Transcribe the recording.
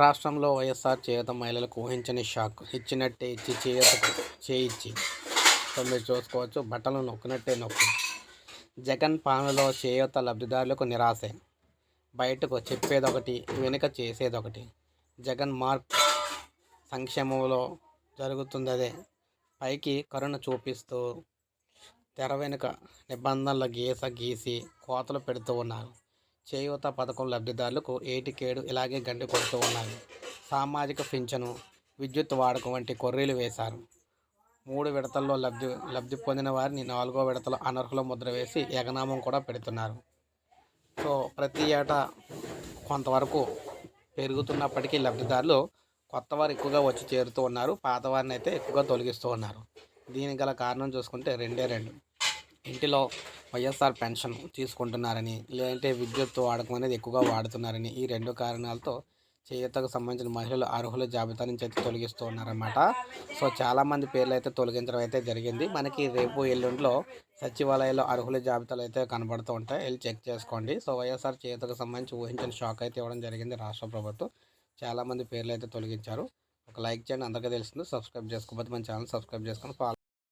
రాష్ట్రంలో వైఎస్ఆర్ చేయూత మహిళలకు ఊహించని షాక్. ఇచ్చినట్టే ఇచ్చి చేయూతకు చేయిచ్చి. సో మీరు చూసుకోవచ్చు, బట్టలు నొక్కినట్టే నొక్కి. జగన్ పాలనలో చేయూత లబ్ధిదారులకు నిరాశే. బయటకు చెప్పేదొకటి, వెనుక చేసేదొకటి. జగన్ మార్క్ సంక్షేమంలో జరుగుతుందదే. పైకి కరుణ చూపిస్తూ తెర వెనుక నిబంధనల గీసి కోతలు పెడుతూ ఉన్నారు. చేయూత పథకం లబ్ధిదారులకు ఏటికేడు ఇలాగే గండి కొడుతూ ఉన్నారు. సామాజిక పింఛను, విద్యుత్ వాడకం వంటి కొర్రీలు వేశారు. 3 విడతల్లో లబ్ధి పొందిన వారిని 4వ విడతలో అనర్హుల ముద్ర వేసి ఎగనామం కూడా పెడుతున్నారు. సో ప్రతి ఏటా కొంతవరకు పెరుగుతున్నప్పటికీ లబ్ధిదారులు కొత్త వారు ఎక్కువగా వచ్చి చేరుతూ ఉన్నారు. పాత వారిని అయితే ఎక్కువగా తొలగిస్తూ ఉన్నారు. దీనికి గల కారణం చూసుకుంటే రెండు. ఇంటిలో వైఎస్ఆర్ పెన్షన్ తీసుకుంటున్నారని, లేదంటే విద్యుత్ వాడకం అనేది ఎక్కువగా వాడుతున్నారని, ఈ 2 కారణాలతో చేయూతకు సంబంధించిన మహిళలు అర్హుల జాబితా నుంచి అయితే తొలగిస్తూ ఉన్నారన్నమాట. సో చాలామంది పేర్లు అయితే తొలగించడం అయితే జరిగింది. మనకి రేపు ఎల్లుండిలో సచివాలయాల్లో అర్హుల జాబితాలు అయితే కనబడుతూ ఉంటాయి, వెళ్ళి చెక్ చేసుకోండి. సో వైఎస్ఆర్ చేయూతకు సంబంధించి ఊహించిన షాక్ అయితే ఇవ్వడం జరిగింది రాష్ట్ర ప్రభుత్వం. చాలామంది పేర్లు అయితే తొలగించారు. ఒక లైక్ చేయండి, అందరికీ తెలుస్తుంది. సబ్స్క్రైబ్ చేసుకోకపోతే మన ఛానల్ సబ్స్క్రైబ్ చేసుకొని ఫాలో